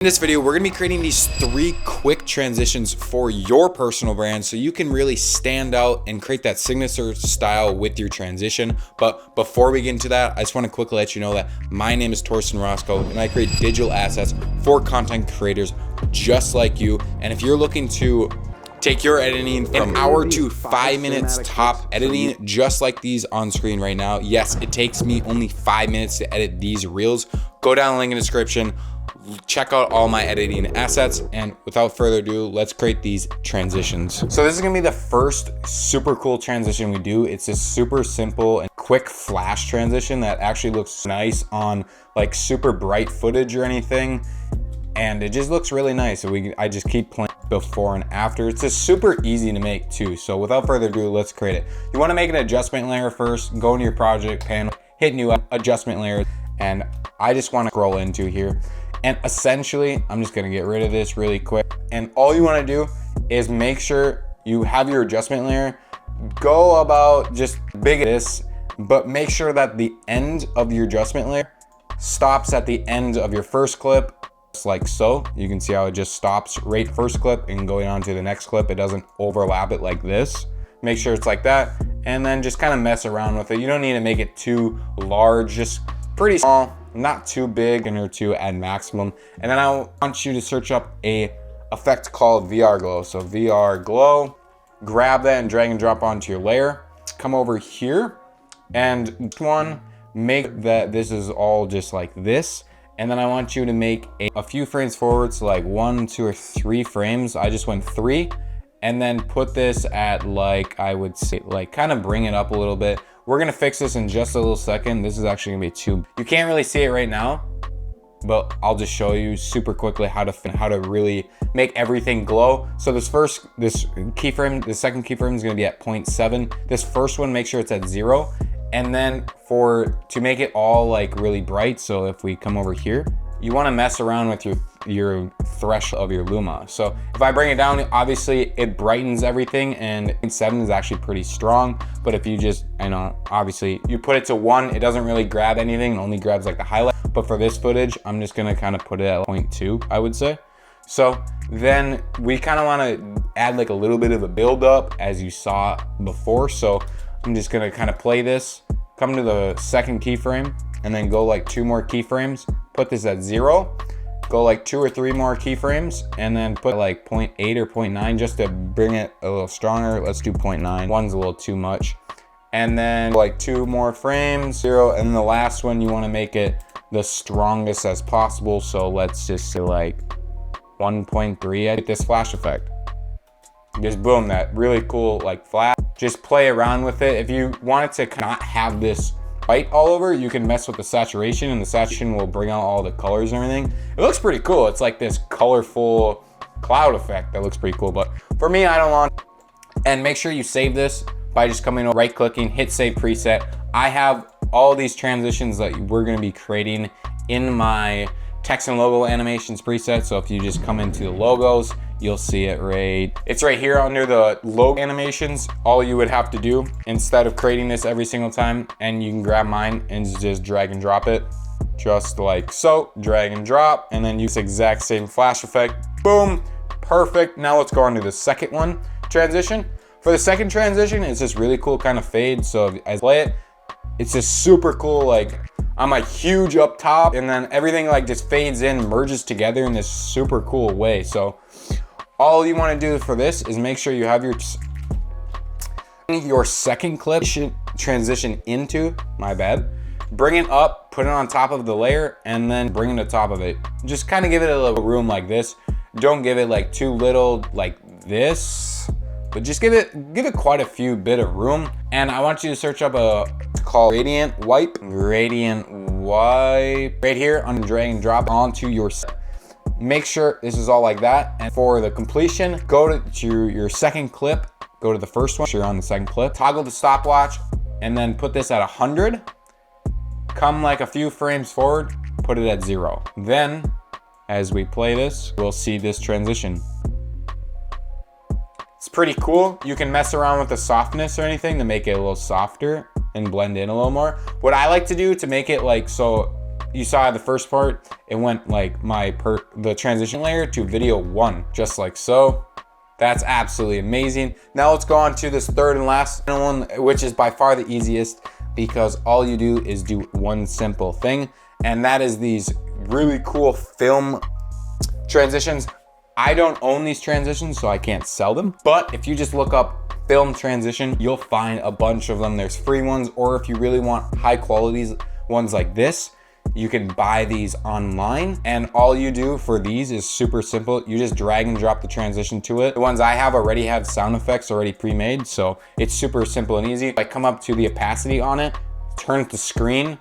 In this video, we're gonna be creating these 3 quick transitions for your personal brand so you can really stand out and create that signature style with your transition. But before we get into that, I just wanna quickly let you know that my name is Torsten Roscoe and I create digital assets for content creators just like you. And if you're looking to take your editing from an hour to 5 minutes top editing, just like these on screen right now. Yes, it takes me only 5 minutes to edit these reels. Go down the link in the description. Check out all my editing assets, and without further ado, let's create these transitions. So this is gonna be the first super cool transition we do. It's a super simple and quick flash transition that actually looks nice on like super bright footage or anything, and it just looks really nice. So I just keep playing before and after. It's just super easy to make too. So without further ado, let's create it. You wanna make an adjustment layer first, go into your project panel, hit new adjustment layer, and I just wanna scroll into here. And essentially, I'm just gonna get rid of this really quick. And all you wanna do is make sure you have your adjustment layer, go about just big this, but make sure that the end of your adjustment layer stops at the end of your first clip, just like so. You can see how it just stops right first clip and going on to the next clip. It doesn't overlap it like this. Make sure it's like that, and then just kind of mess around with it. You don't need to make it too large, just pretty small. Not too big or too at maximum. And then I want you to search up a effect called VR glow. So VR glow, grab that and drag and drop onto your layer. Come over here and make that this is all just like this. And then I want you to make a few frames forward, so like 1, 2, or 3 frames. I just went 3, and then put this at like, I would say like kind of bring it up a little bit. We're gonna fix this in just a little second. This is actually gonna be too, you can't really see it right now, but I'll just show you super quickly how to really make everything glow. So this keyframe, the second keyframe is gonna be at 0.7. This first one, make sure it's at 0. And then to make it all like really bright, so if we come over here, you wanna mess around with your threshold of your Luma. So if I bring it down, obviously it brightens everything, and 7 is actually pretty strong. But if you just, obviously you put it to 1, it doesn't really grab anything, it only grabs like the highlight. But for this footage, I'm just gonna kind of put it at 0.2, I would say. So then we kind of wanna add like a little bit of a build up as you saw before. So I'm just gonna kind of play this, come to the second keyframe, and then go like 2 more keyframes, put this at 0, go like 2 or 3 more keyframes, and then put like 0.8 or 0.9 just to bring it a little stronger. Let's do 0.9, 1's a little too much. And then like 2 more frames, 0, and then the last one, you wanna make it the strongest as possible. So let's just say like 1.3, I get this flash effect. Just boom, that really cool like flash. Just play around with it. If you want it to not have this white all over, you can mess with the saturation, and the saturation will bring out all the colors and everything. It looks pretty cool. It's like this colorful cloud effect that looks pretty cool, but for me, I don't want. And make sure you save this by just coming over, right clicking, hit save preset. I have all these transitions that we're gonna be creating in my text and logo animations preset. So if you just come into the logos, you'll see it it's right here under the logo animations. All you would have to do, instead of creating this every single time, and you can grab mine and just drag and drop it, just like so, drag and drop, and then use the exact same flash effect, boom, perfect. Now let's go on to the second one, transition. For the second transition, it's this really cool kind of fade. So as I play it, it's just super cool, like I'm like huge up top, and then everything like just fades in, merges together in this super cool way. So all you want to do for this is make sure you have your second clip transition into, bring it up, put it on top of the layer, and then bring it to top of it. Just kind of give it a little room like this. Don't give it like too little like this, but just give it quite a few bit of room. And I want you to search up it's called gradient wipe right here, on drag and drop onto your set. Make sure this is all like that. And for the completion, go to your second clip, go to the first one, you're on the second clip, toggle the stopwatch, and then put this at 100. Come like a few frames forward, put it at 0. Then, as we play this, we'll see this transition. It's pretty cool. You can mess around with the softness or anything to make it a little softer and blend in a little more. What I like to do to make it like so You saw the first part, it went like the transition layer to video 1, just like so. That's absolutely amazing. Now let's go on to this third and last one, which is by far the easiest, because all you do is do one simple thing, and that is these really cool film transitions. I don't own these transitions, so I can't sell them, but if you just look up film transition, you'll find a bunch of them. There's free ones, or if you really want high quality ones like this, you can buy these online, and all you do for these is super simple. You just drag and drop the transition to it. The ones I have already have sound effects already pre-made, so it's super simple and easy. I come up to the opacity on it, turn it to screen,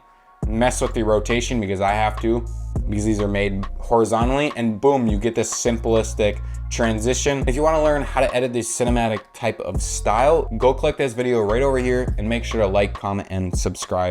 mess with the rotation because I have to, because these are made horizontally, and boom, you get this simplistic transition. If you want to learn how to edit this cinematic type of style, go click this video right over here and make sure to like, comment, and subscribe.